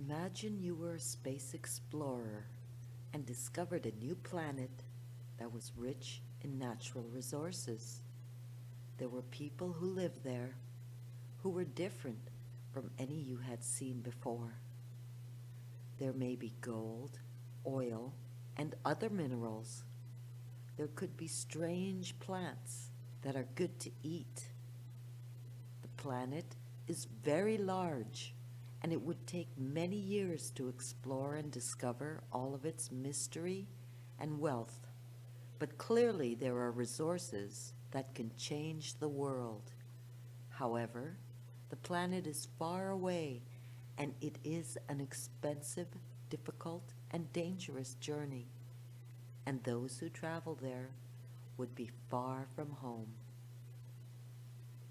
Imagine you were a space explorer and discovered a new planet that was rich in natural resources. There were people who lived there who were different from any you had seen before. There may be gold, oil, and other minerals. There could be strange plants that are good to eat. The planet is very large, and it would take many years to explore and discover all of its mystery and wealth. But clearly there are resources that can change the world. However, the planet is far away, and it is an expensive, difficult, and dangerous journey, and those who travel there would be far from home.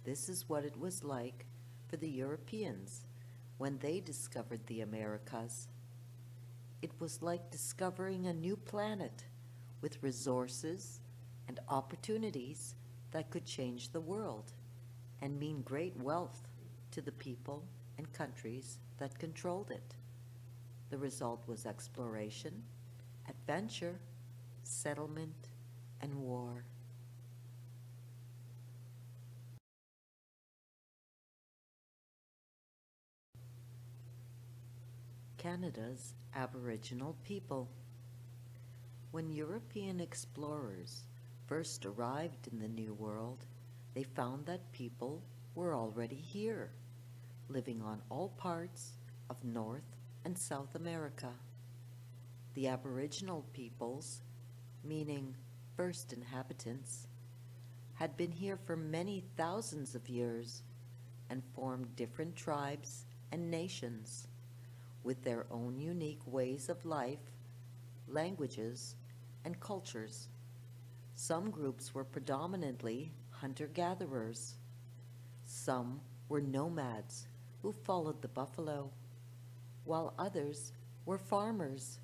This is what it was like for the Europeans when they discovered the Americas. It was like discovering a new planet with resources and opportunities that could change the world and mean great wealth to the people and countries that controlled it. The result was exploration, adventure, settlement, and war. Canada's Aboriginal people. When European explorers first arrived in the New World, they found that people were already here, living on all parts of North and South America. The Aboriginal peoples, meaning first inhabitants, had been here for many thousands of years and formed different tribes and nations with their own unique ways of life, languages, and cultures. Some groups were predominantly hunter-gatherers. Some were nomads who followed the buffalo, while others were farmers.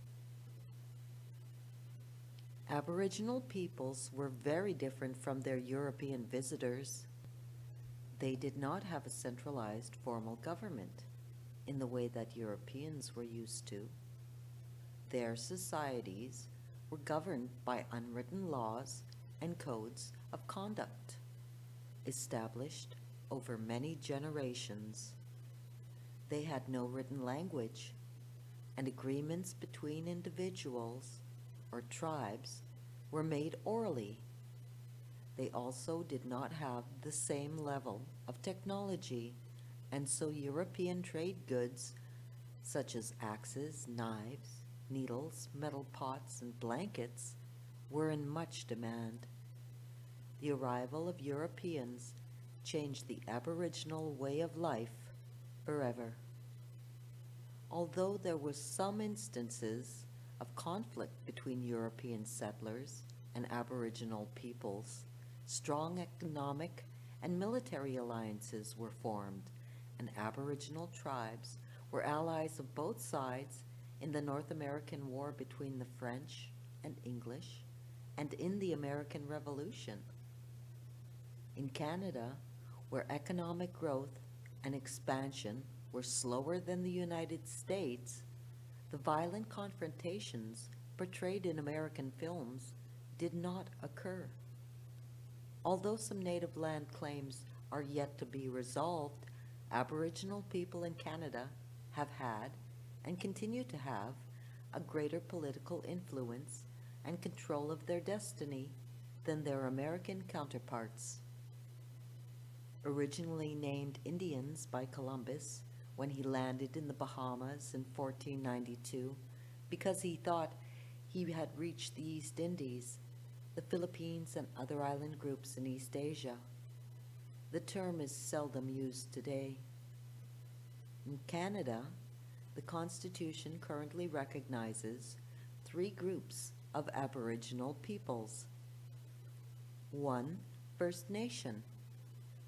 Aboriginal peoples were very different from their European visitors. They did not have a centralized formal government in the way that Europeans were used to. Their societies were governed by unwritten laws and codes of conduct, established over many generations. They had no written language, and agreements between individuals or tribes were made orally. They also did not have the same level of technology, and so European trade goods such as axes, knives, needles, metal pots, and blankets were in much demand. The arrival of Europeans changed the Aboriginal way of life forever. Although there were some instances of conflict between European settlers and Aboriginal peoples, strong economic and military alliances were formed, and Aboriginal tribes were allies of both sides in the North American War between the French and English, and in the American Revolution. In Canada, where economic growth and expansion were slower than the United States, the violent confrontations portrayed in American films did not occur. Although some native land claims are yet to be resolved, Aboriginal people in Canada have had and continue to have a greater political influence and control of their destiny than their American counterparts. Originally named Indians by Columbus when he landed in the Bahamas in 1492 because he thought he had reached the East Indies, the Philippines, and other island groups in East Asia. The term is seldom used today. In Canada, the Constitution currently recognizes 3 groups of Aboriginal peoples. 1. First Nation,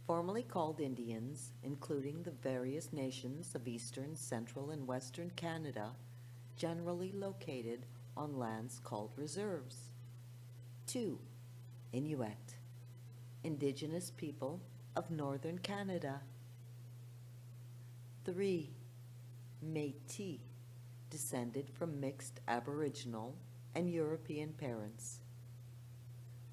formerly called Indians, including the various nations of eastern, central, and western Canada, generally located on lands called reserves. 2. Inuit, Indigenous people of northern Canada. 3. Métis, descended from mixed Aboriginal and European parents.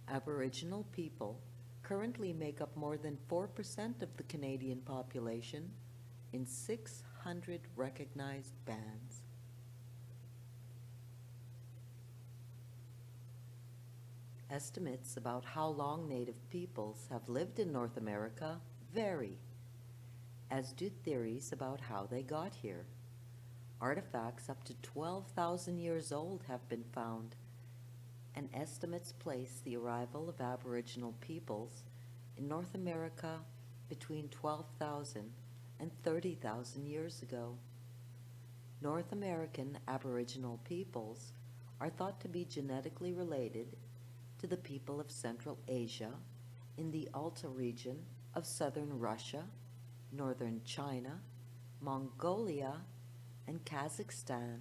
Aboriginal people currently make up more than 4% of the Canadian population in 600 recognized bands. Estimates about how long Native peoples have lived in North America vary, as do theories about how they got here. Artifacts up to 12,000 years old have been found, and estimates place the arrival of Aboriginal peoples in North America between 12,000 and 30,000 years ago. North American Aboriginal peoples are thought to be genetically related to the people of Central Asia in the Alta region of southern Russia, northern China, Mongolia, and Kazakhstan.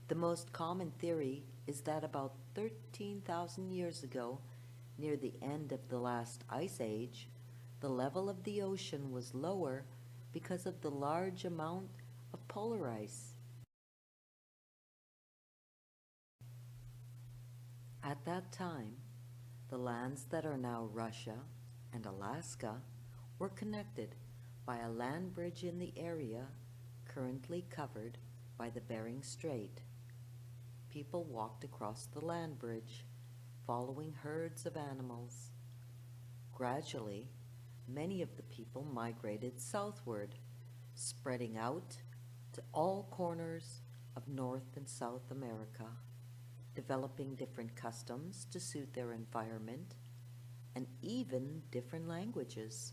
The most common theory is that about 13,000 years ago, near the end of the last ice age, the level of the ocean was lower because of the large amount of polar ice. At that time, the lands that are now Russia and Alaska were connected by a land bridge in the area currently covered by the Bering Strait. People walked across the land bridge, following herds of animals. Gradually, many of the people migrated southward, spreading out to all corners of North and South America, developing different customs to suit their environment, and even different languages.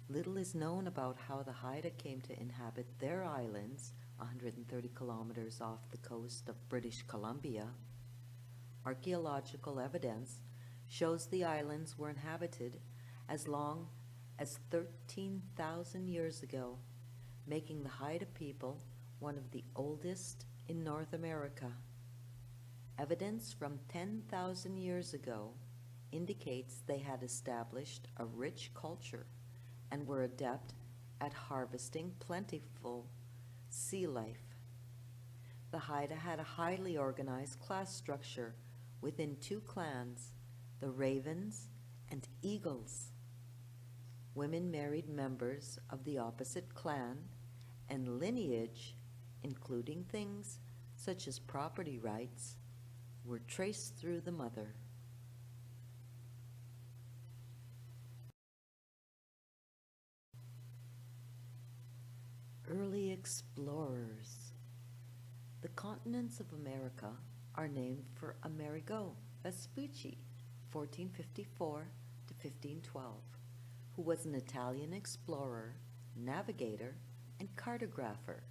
Little is known about how the Haida came to inhabit their islands 130 kilometers off the coast of British Columbia. Archaeological evidence shows the islands were inhabited as long as 13,000 years ago, making the Haida people one of the oldest in North America. Evidence from 10,000 years ago indicates they had established a rich culture and were adept at harvesting plentiful sea life. The Haida had a highly organized class structure within two clans, the Ravens and Eagles. Women married members of the opposite clan, and lineage, including things such as property rights, were traced through the mother. Early explorers. The continents of America are named for Amerigo Vespucci, 1454 to 1512, who was an Italian explorer, navigator, and cartographer,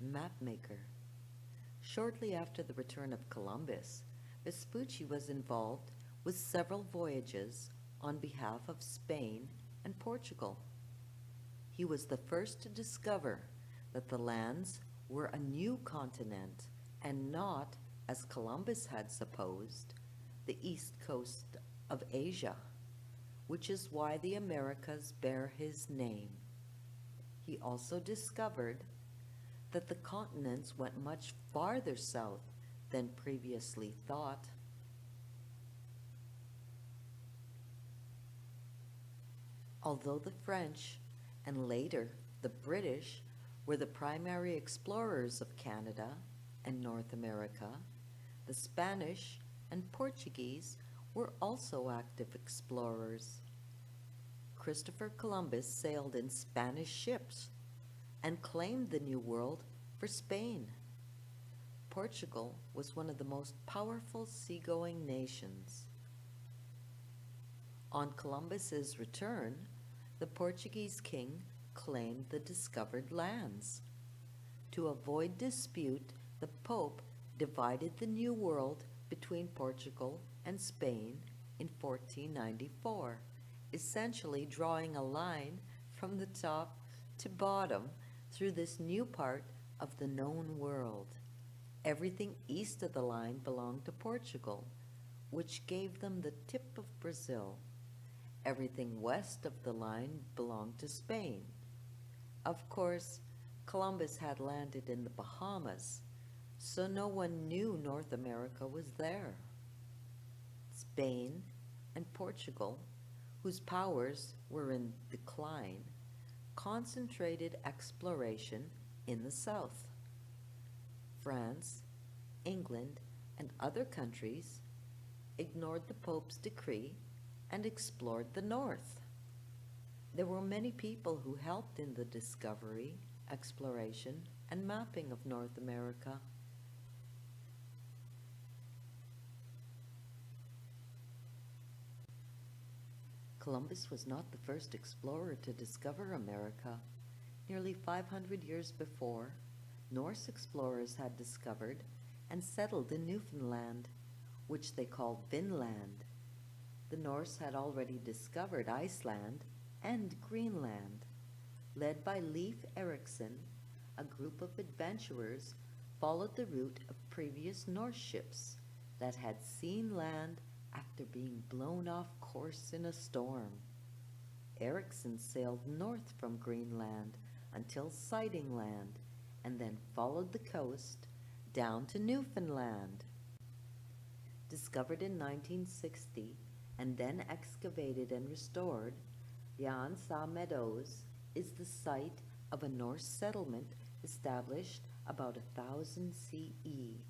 mapmaker. Shortly after the return of Columbus, Vespucci was involved with several voyages on behalf of Spain and Portugal. He was the first to discover that the lands were a new continent and not, as Columbus had supposed, the east coast of Asia, which is why the Americas bear his name. He also discovered that the continents went much farther south than previously thought. Although the French and later the British were the primary explorers of Canada and North America, the Spanish and Portuguese were also active explorers. Christopher Columbus sailed in Spanish ships and claimed the New World for Spain. Portugal was one of the most powerful seagoing nations. On Columbus's return, the Portuguese king claimed the discovered lands. To avoid dispute, the Pope divided the New World between Portugal and Spain in 1494, essentially drawing a line from the top to bottom through this new part of the known world. Everything east of the line belonged to Portugal, which gave them the tip of Brazil. Everything west of the line belonged to Spain. Of course, Columbus had landed in the Bahamas, so no one knew North America was there. Spain and Portugal, whose powers were in decline, concentrated exploration in the south. France, England, and other countries ignored the Pope's decree and explored the north. There were many people who helped in the discovery, exploration, and mapping of North America. Columbus was not the first explorer to discover America. Nearly 500 years before, Norse explorers had discovered and settled in Newfoundland, which they called Vinland. The Norse had already discovered Iceland and Greenland. Led by Leif Erikson, a group of adventurers followed the route of previous Norse ships that had seen land after being blown off course in a storm. Erikson sailed north from Greenland until sighting land, and then followed the coast down to Newfoundland. Discovered in 1960 and then excavated and restored, Jan Sa Meadows is the site of a Norse settlement established about 1000 CE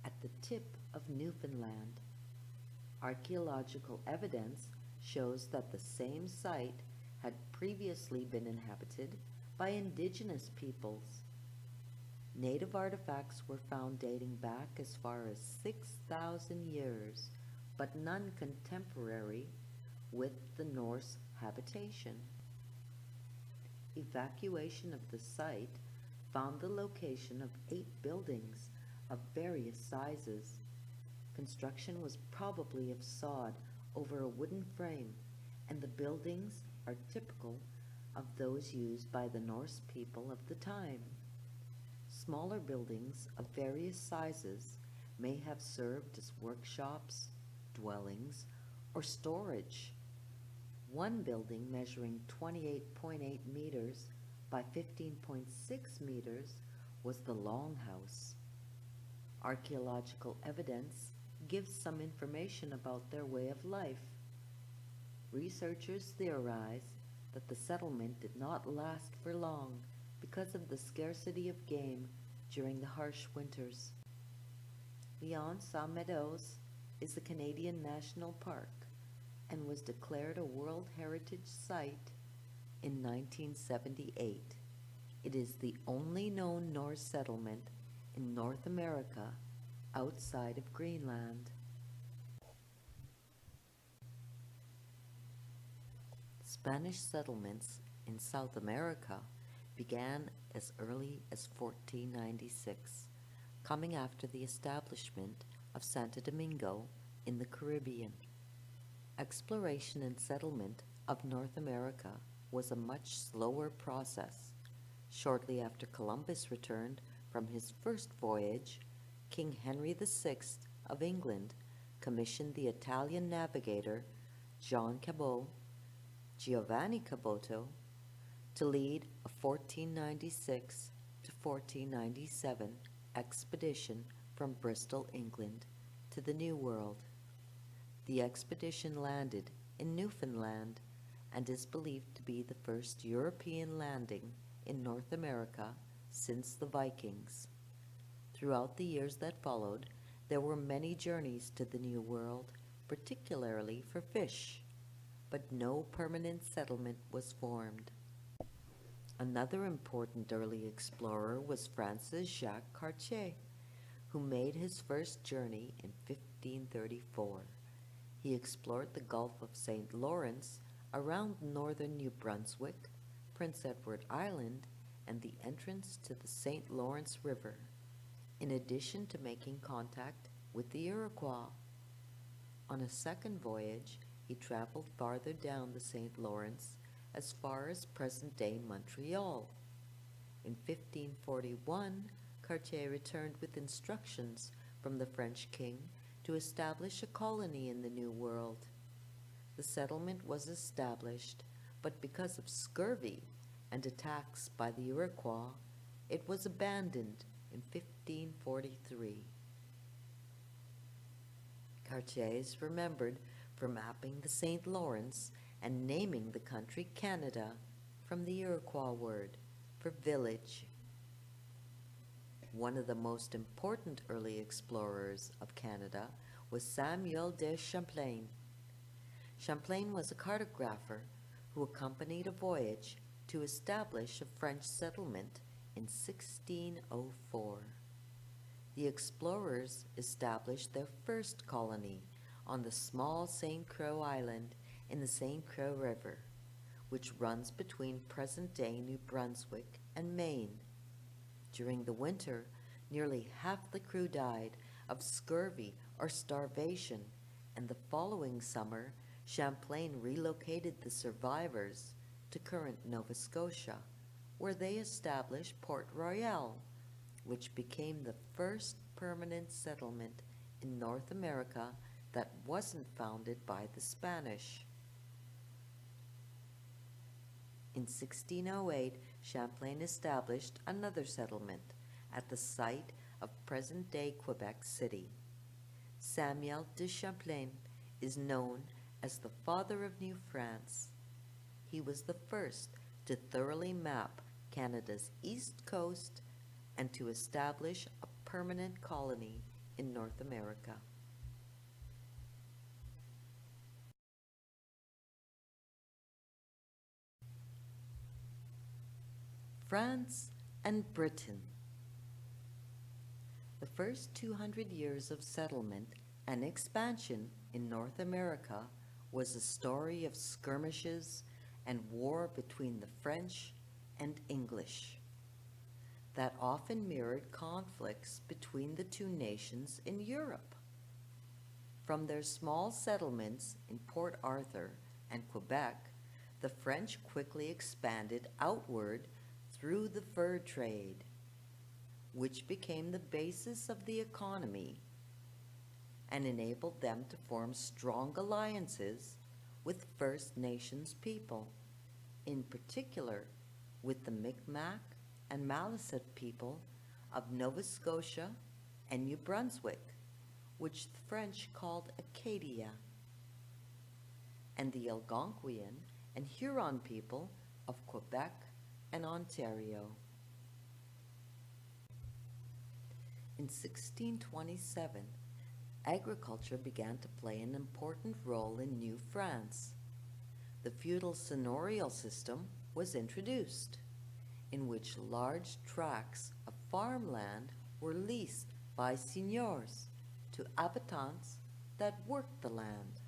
at the tip of Newfoundland. Archaeological evidence shows that the same site had previously been inhabited by indigenous peoples. Native artifacts were found dating back as far as 6,000 years, but none contemporary with the Norse habitation. Evacuation of the site found the location of 8 buildings of various sizes. Construction was probably of sod over a wooden frame, and the buildings are typical of those used by the Norse people of the time. Smaller buildings of various sizes may have served as workshops, dwellings, or storage. One building measuring 28.8 meters by 15.6 meters was the Longhouse. Archaeological evidence gives some information about their way of life. Researchers theorize that the settlement did not last for long because of the scarcity of game during the harsh winters. Beyond Sa Meadows is the Canadian National Park and was declared a World Heritage Site in 1978. It is the only known Norse settlement in North America outside of Greenland. Spanish settlements in South America began as early as 1496, coming after the establishment of Santo Domingo in the Caribbean. Exploration and settlement of North America was a much slower process. Shortly after Columbus returned from his first voyage, King Henry VI of England commissioned the Italian navigator Giovanni Caboto, to lead a 1496 to 1497 expedition from Bristol, England, to the New World. The expedition landed in Newfoundland and is believed to be the first European landing in North America since the Vikings. Throughout the years that followed, there were many journeys to the New World, particularly for fish, but no permanent settlement was formed. Another important early explorer was Francis Jacques Cartier, who made his first journey in 1534. He explored the Gulf of St. Lawrence around northern New Brunswick, Prince Edward Island, and the entrance to the St. Lawrence River, in addition to making contact with the Iroquois. On a second voyage, he traveled farther down the St. Lawrence as far as present-day Montreal. In 1541, Cartier returned with instructions from the French king to establish a colony in the New World. The settlement was established, but because of scurvy and attacks by the Iroquois, it was abandoned in 1543. Cartier is remembered for mapping the St. Lawrence and naming the country Canada from the Iroquois word for village. One of the most important early explorers of Canada was Samuel de Champlain. Champlain was a cartographer who accompanied a voyage to establish a French settlement in 1604. The explorers established their first colony on the small St. Croix Island in the St. Croix River, which runs between present-day New Brunswick and Maine. During the winter, nearly half the crew died of scurvy or starvation, and the following summer, Champlain relocated the survivors to current Nova Scotia, where they established Port Royal, which became the first permanent settlement in North America that wasn't founded by the Spanish. In 1608, Champlain established another settlement at the site of present-day Quebec City. Samuel de Champlain is known as the father of New France. He was the first to thoroughly map Canada's east coast and to establish a permanent colony in North America. France and Britain. The first 200 years of settlement and expansion in North America was a story of skirmishes and war between the French and English that often mirrored conflicts between the two nations in Europe. From their small settlements in Port Arthur and Quebec, the French quickly expanded outward through the fur trade, which became the basis of the economy and enabled them to form strong alliances with First Nations people, in particular with the Mi'kmaq and Maliseet people of Nova Scotia and New Brunswick, which the French called Acadia, and the Algonquian and Huron people of Quebec and Ontario. In 1627, agriculture began to play an important role in New France. The feudal seigneurial system was introduced, in which large tracts of farmland were leased by seigneurs to habitants that worked the land.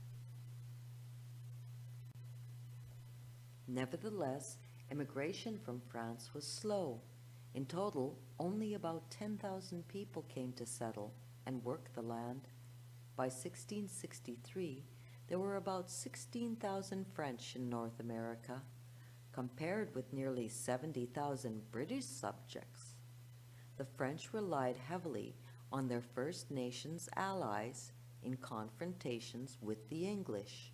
Nevertheless, immigration from France was slow. In total, only about 10,000 people came to settle and work the land. By 1663, there were about 16,000 French in North America, compared with nearly 70,000 British subjects. The French relied heavily on their First Nations allies in confrontations with the English.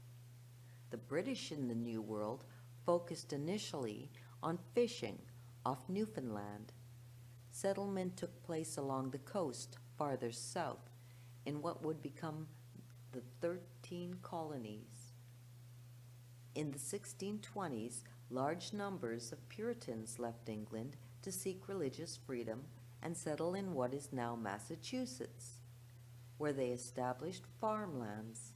The British in the New World focused initially on fishing off Newfoundland. Settlement took place along the coast farther south in what would become the 13 colonies. In the 1620s, large numbers of Puritans left England to seek religious freedom and settle in what is now Massachusetts, where they established farmlands.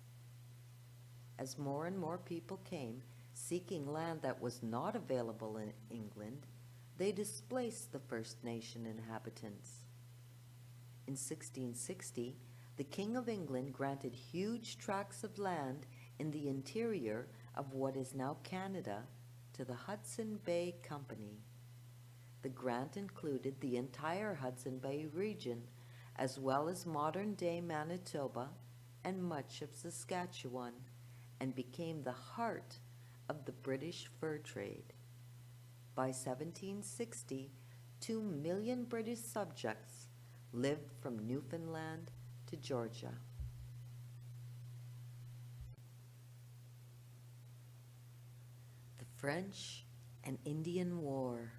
As more and more people came, seeking land that was not available in England, they displaced the First Nation inhabitants. In 1660, the King of England granted huge tracts of land in the interior of what is now Canada to the Hudson Bay Company. The grant included the entire Hudson Bay region, as well as modern-day Manitoba and much of Saskatchewan, and became the heart of the British fur trade. By 1760, 2 million British subjects lived from Newfoundland to Georgia. The French and Indian War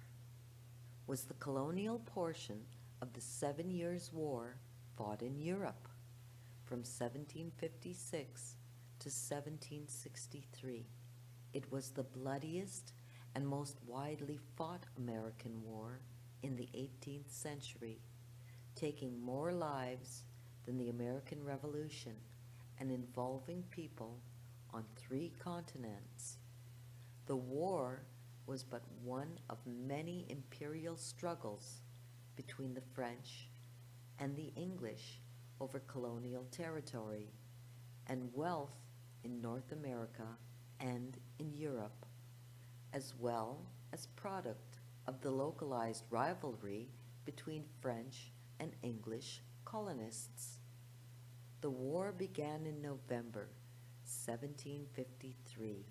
was the colonial portion of the 7 Years' War fought in Europe from 1756 to 1763. It was the bloodiest and most widely fought American war in the 18th century, taking more lives than the American Revolution and involving people on 3 continents. The war was but one of many imperial struggles between the French and the English over colonial territory and wealth in North America and in Europe, as well as product of the localized rivalry between French and English colonists. The war began in November 1753,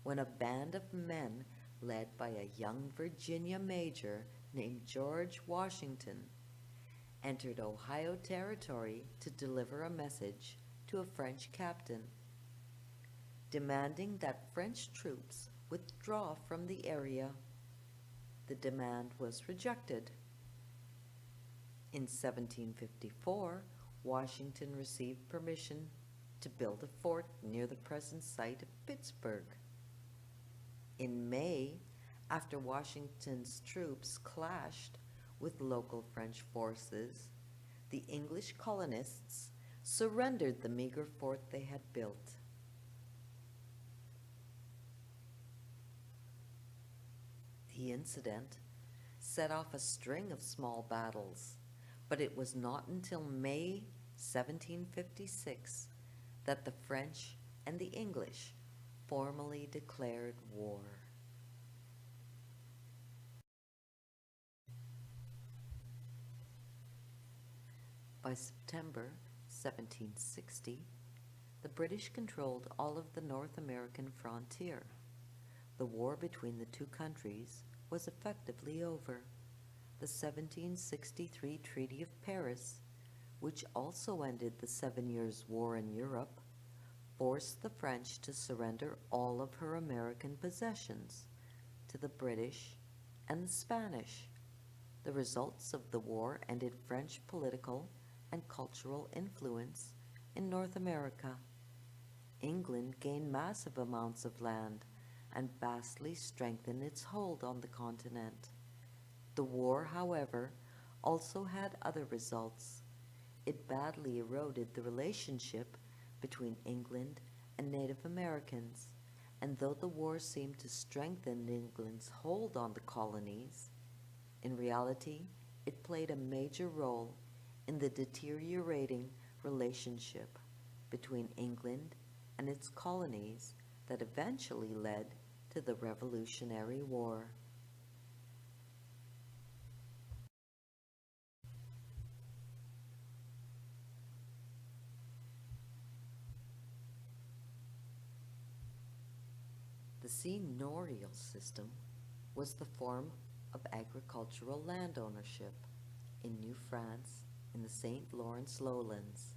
when a band of men led by a young Virginia major named George Washington entered Ohio Territory to deliver a message to a French captain, demanding that French troops withdraw from the area. The demand was rejected. In 1754, Washington received permission to build a fort near the present site of Pittsburgh. In May, after Washington's troops clashed with local French forces, the English colonists surrendered the meager fort they had built. The incident set off a string of small battles, but it was not until May 1756 that the French and the English formally declared war. By September 1760, the British controlled all of the North American frontier. The war between the two countries was effectively over. The 1763 Treaty of Paris, which also ended the 7 Years' War in Europe, forced the French to surrender all of her American possessions to the British and the Spanish. The results of the war ended French political and cultural influence in North America. England gained massive amounts of land and vastly strengthened its hold on the continent. The war, however, also had other results. It badly eroded the relationship between England and Native Americans, and though the war seemed to strengthen England's hold on the colonies, in reality, it played a major role in the deteriorating relationship between England and its colonies that eventually led to the Revolutionary War. The seigneurial system was the form of agricultural land ownership in New France in the St. Lawrence lowlands,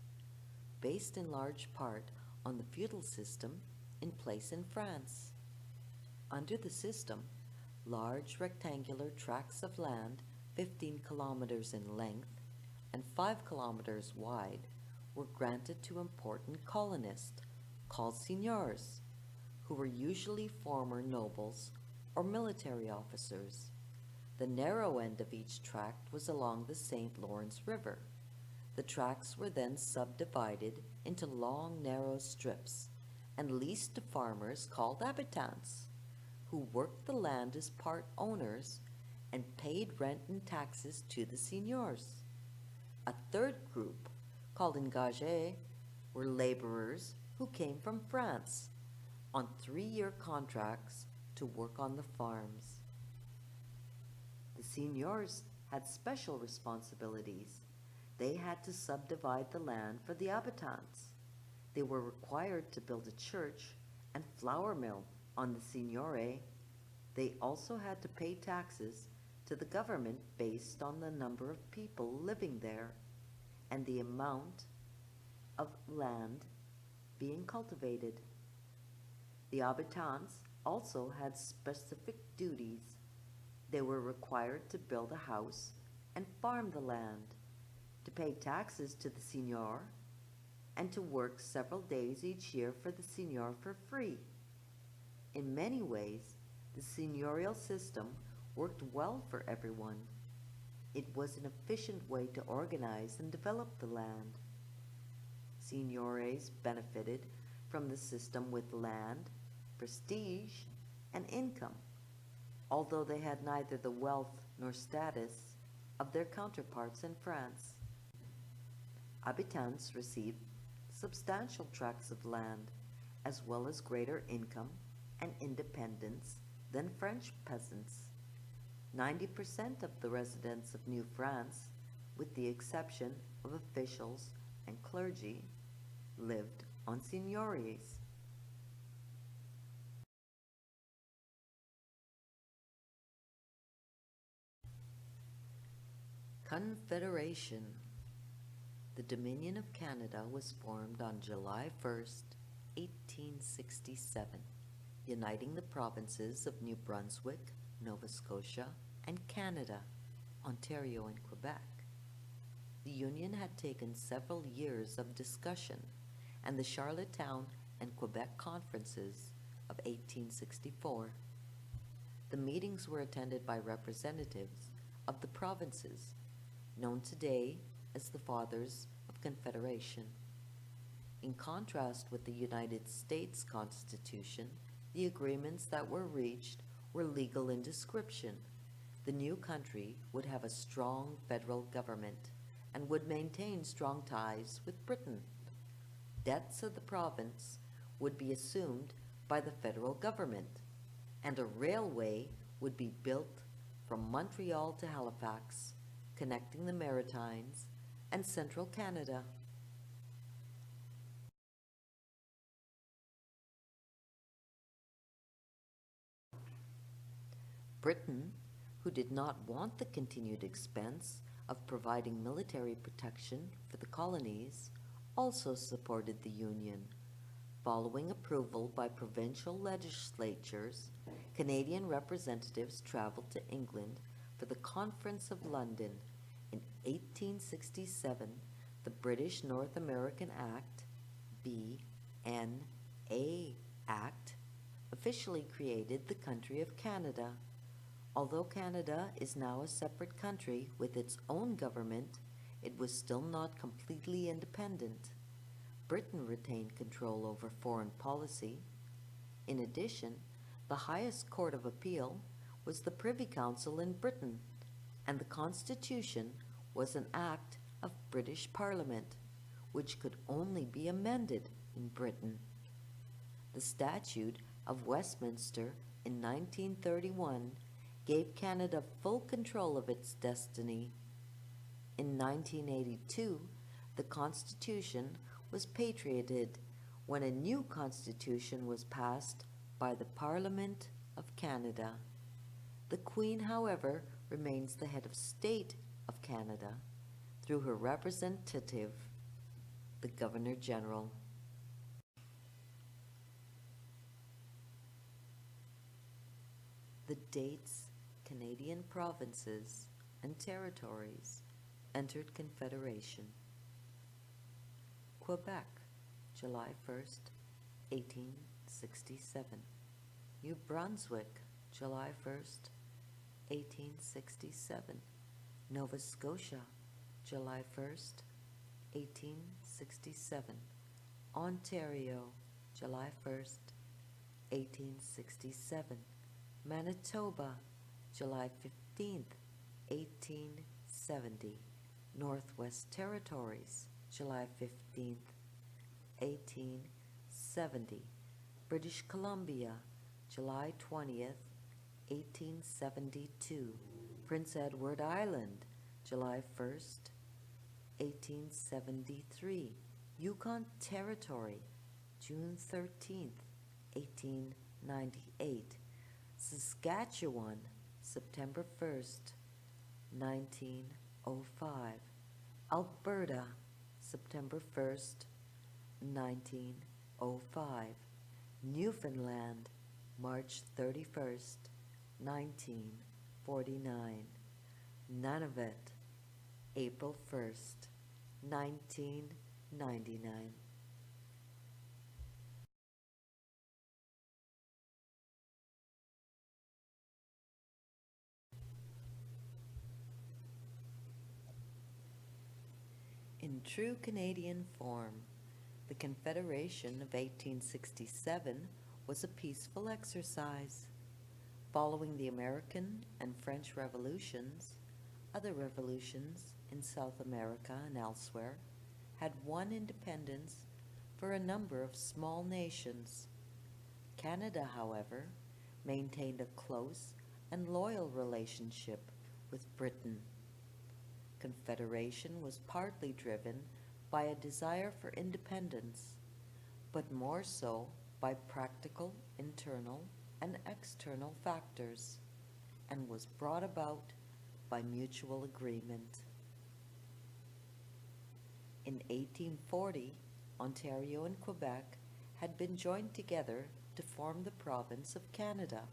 based in large part on the feudal system in place in France. Under the system, large rectangular tracts of land 15 kilometers in length and 5 kilometers wide were granted to important colonists called seigneurs, who were usually former nobles or military officers. The narrow end of each tract was along the St. Lawrence River. The tracts were then subdivided into long, narrow strips and leased to farmers called habitants, who worked the land as part owners and paid rent and taxes to the seigneurs. A third group, called engagés, were laborers who came from France on 3-year contracts to work on the farms. The seigneurs had special responsibilities. They had to subdivide the land for the habitants. They were required to build a church and flour mill on the seigneurie. They also had to pay taxes to the government based on the number of people living there and the amount of land being cultivated. The habitants also had specific duties. They were required to build a house and farm the land, to pay taxes to the seignior, and to work several days each year for the seignior for free. In many ways, the seigneurial system worked well for everyone. It was an efficient way to organize and develop the land. Seigneures benefited from the system with land, prestige, and income, although they had neither the wealth nor status of their counterparts in France. Habitants received substantial tracts of land, as well as greater income and independence than French peasants. 90% of the residents of New France, with the exception of officials and clergy, lived on seigneuries. Confederation. The Dominion of Canada was formed on July 1st, 1867, uniting the provinces of New Brunswick, Nova Scotia, and Canada, Ontario and Quebec. The Union had taken several years of discussion, and the Charlottetown and Quebec conferences of 1864. The meetings were attended by representatives of the provinces, known today as the Fathers of Confederation. In contrast with the United States Constitution, the agreements that were reached were legal in description. The new country would have a strong federal government and would maintain strong ties with Britain. Debts of the province would be assumed by the federal government, and a railway would be built from Montreal to Halifax, connecting the Maritimes and central Canada. Britain, who did not want the continued expense of providing military protection for the colonies, also supported the Union. Following approval by provincial legislatures, Canadian representatives traveled to England for the Conference of London. In 1867, the British North American Act, B.N.A. Act, officially created the country of Canada. Although Canada is now a separate country with its own government, it was still not completely independent. Britain retained control over foreign policy. In addition, the highest court of appeal was the Privy Council in Britain, and the Constitution was an act of British Parliament, which could only be amended in Britain. The Statute of Westminster in 1931 gave Canada full control of its destiny. In 1982, the Constitution was patrioted when a new Constitution was passed by the Parliament of Canada. The Queen, however, remains the head of state of Canada through her representative, the Governor-General. The dates Canadian provinces and territories entered Confederation. Quebec, July 1st, 1867. New Brunswick, July 1st, 1867. Nova Scotia, July 1st, 1867. Ontario, July 1st, 1867. Manitoba, July 15th, 1870. Northwest Territories, July 15th, 1870. British Columbia, July 20th, 1872. Prince Edward Island, July 1st, 1873. Yukon Territory, June 13th, 1898. Saskatchewan, September 1st, 1905. Alberta, September 1st, 1905. Newfoundland, March 31st, 1949. Nunavut, April 1st, 1999. In true Canadian form, the Confederation of 1867 was a peaceful exercise. Following the American and French revolutions, other revolutions in South America and elsewhere had won independence for a number of small nations. Canada, however, maintained a close and loyal relationship with Britain. Confederation was partly driven by a desire for independence, but more so by practical internal and external factors, and was brought about by mutual agreement. In 1840, Ontario and Quebec had been joined together to form the province of Canada.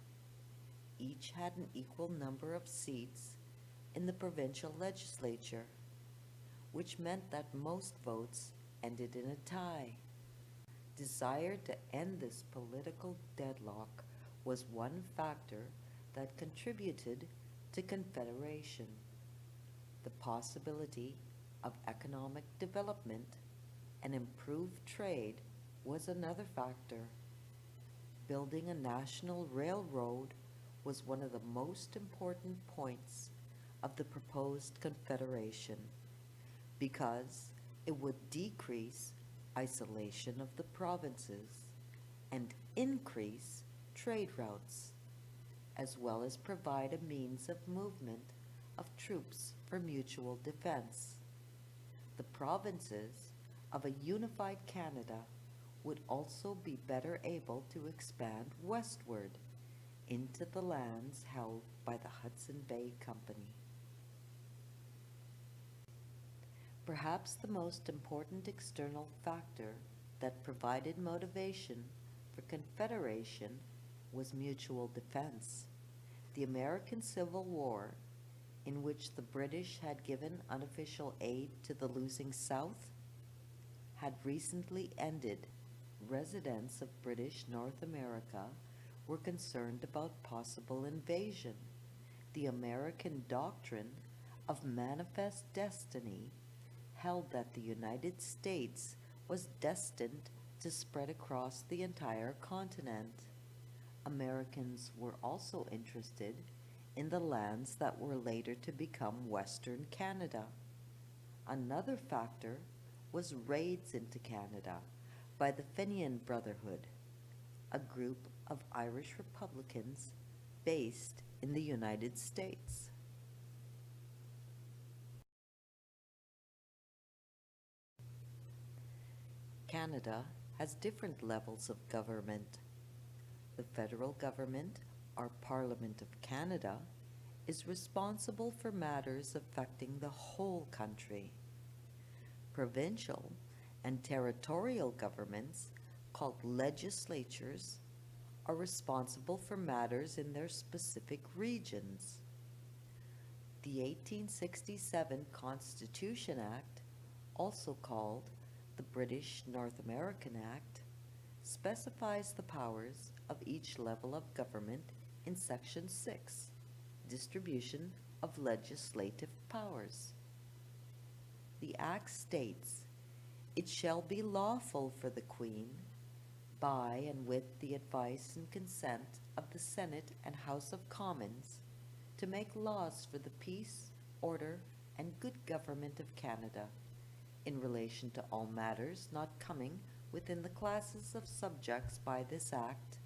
Each had an equal number of seats in the provincial legislature, which meant that most votes ended in a tie. Desire to end this political deadlock was one factor that contributed to Confederation. The possibility of economic development and improved trade was another factor. Building a national railroad was one of the most important points of the proposed Confederation, because it would decrease isolation of the provinces and increase trade routes, as well as provide a means of movement of troops for mutual defense. The provinces of a unified Canada would also be better able to expand westward into the lands held by the Hudson Bay Company. Perhaps the most important external factor that provided motivation for Confederation was mutual defense. The American Civil War, in which the British had given unofficial aid to the losing South, had recently ended. Residents of British North America were concerned about possible invasion. The American doctrine of manifest destiny held that the United States was destined to spread across the entire continent. Americans were also interested in the lands that were later to become Western Canada. Another factor was raids into Canada by the Fenian Brotherhood, a group of Irish Republicans based in the United States. Canada has different levels of government. The federal government, or Parliament of Canada, is responsible for matters affecting the whole country. Provincial and territorial governments, called legislatures, are responsible for matters in their specific regions. The 1867 Constitution Act, also called the British North American Act, specifies the powers of each level of government in Section 6, Distribution of Legislative Powers. The Act states, "It shall be lawful for the Queen, by and with the advice and consent of the Senate and House of Commons, to make laws for the peace, order, and good government of Canada, in relation to all matters not coming within the classes of subjects by this Act,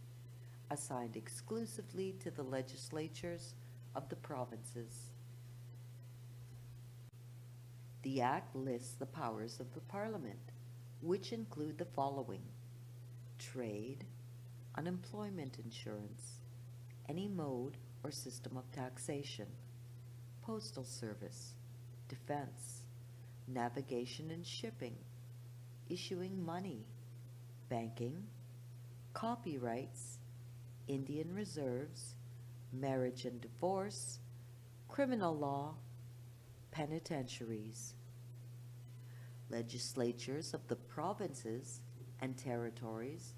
assigned exclusively to the legislatures of the provinces." The Act lists the powers of the Parliament, which include the following: trade, unemployment insurance, any mode or system of taxation, postal service, defense, navigation and shipping, issuing money, banking, copyrights, Indian reserves, marriage and divorce, criminal law, penitentiaries. Legislatures of the provinces and territories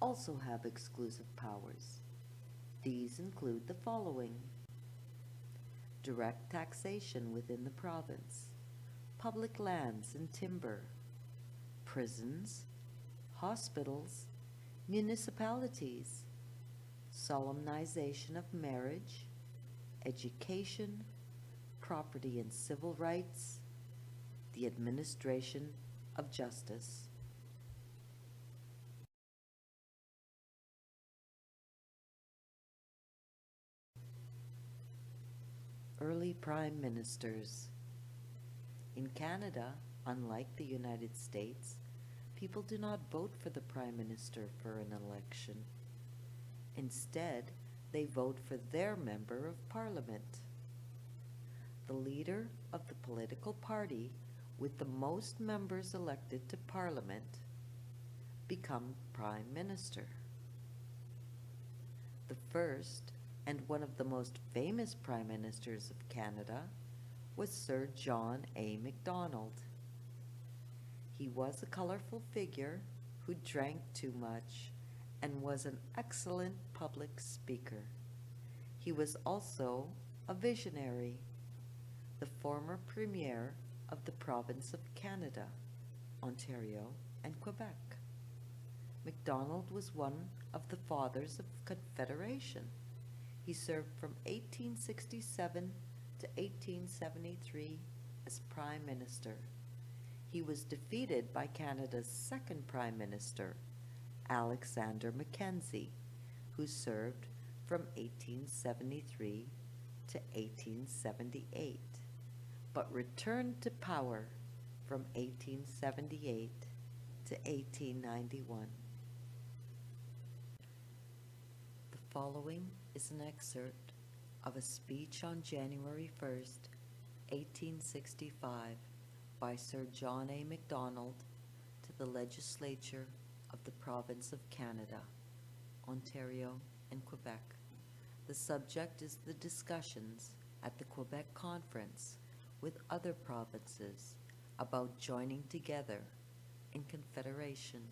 also have exclusive powers. These include the following: direct taxation within the province, public lands and timber, prisons, hospitals, municipalities, solemnization of marriage, education, property and civil rights, the administration of justice. Early prime ministers. In Canada, unlike the United States, people do not vote for the prime minister for an election. Instead, they vote for their member of parliament. The leader of the political party with the most members elected to parliament become prime minister. The first and one of the most famous prime ministers of Canada was Sir John A. Macdonald. He was a colorful figure who drank too much and was an excellent public speaker. He was also a visionary, the former premier of the province of Canada, Ontario, and Quebec. Macdonald was one of the fathers of Confederation. He served from 1867 to 1873 as Prime Minister. He was defeated by Canada's second Prime Minister, Alexander Mackenzie, who served from 1873 to 1878, but returned to power from 1878 to 1891. The following is an excerpt of a speech on January 1st, 1865, by Sir John A. Macdonald to the legislature of the province of Canada, Ontario, and Quebec. The subject is the discussions at the Quebec Conference with other provinces about joining together in Confederation.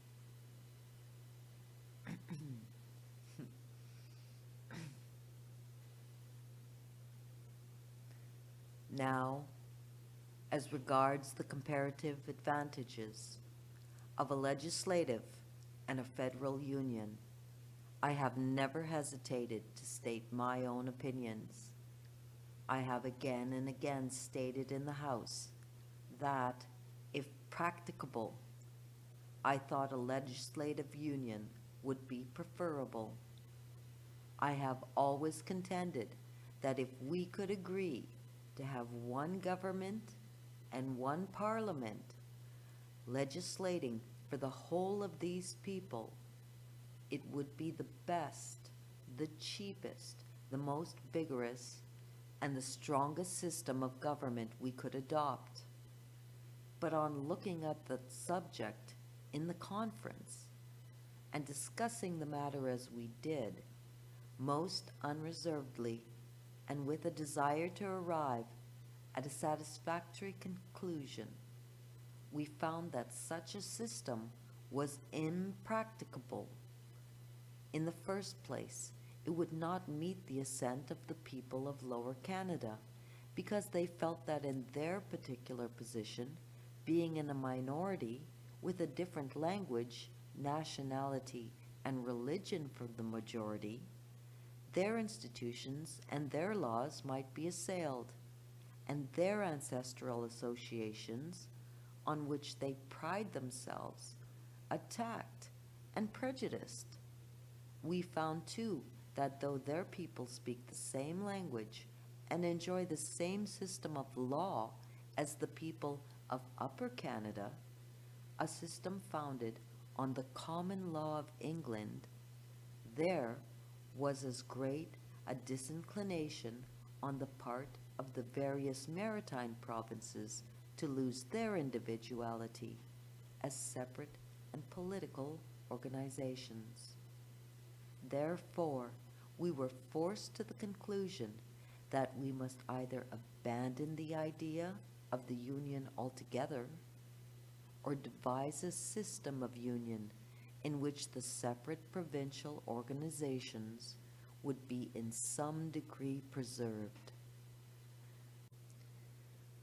Now, as regards the comparative advantages of a legislative and a federal union, I have never hesitated to state my own opinions. I have again and again stated in the House that, if practicable, I thought a legislative union would be preferable. I have always contended that if we could agree to have one government and one parliament legislating for the whole of these people, it would be the best, the cheapest, the most vigorous, and the strongest system of government we could adopt. But on looking at the subject in the conference and discussing the matter as we did, most unreservedly and with a desire to arrive at a satisfactory conclusion, we found that such a system was impracticable. In the first place, it would not meet the assent of the people of Lower Canada, because they felt that in their particular position, being in a minority with a different language, nationality, and religion from the majority, their institutions and their laws might be assailed, and their ancestral associations, on which they pride themselves, attacked and prejudiced. We found, too, that though their people speak the same language and enjoy the same system of law as the people of Upper Canada, a system founded on the common law of England, there was as great a disinclination on the part of the various maritime provinces to lose their individuality as separate and political organizations. Therefore, we were forced to the conclusion that we must either abandon the idea of the Union altogether or devise a system of union in which the separate provincial organizations would be in some degree preserved.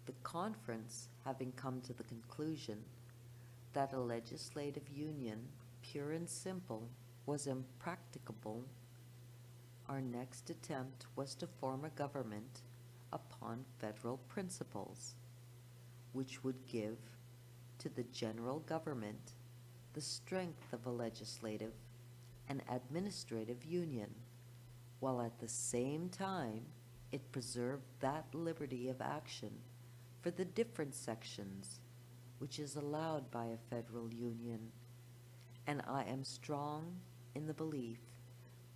The conference having come to the conclusion that a legislative union, pure and simple, was impracticable, our next attempt was to form a government upon federal principles, which would give to the general government the strength of a legislative and administrative union, while at the same time it preserved that liberty of action for the different sections which is allowed by a federal union. And I am strong in the belief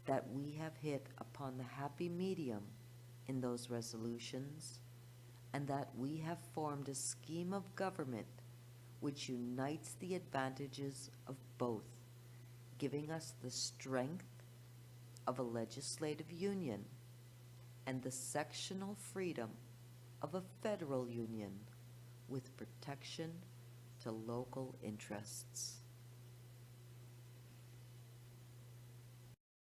that we have hit upon the happy medium in those resolutions, and that we have formed a scheme of government which unites the advantages of both, giving us the strength of a legislative union and the sectional freedom of a federal union with protection to local interests.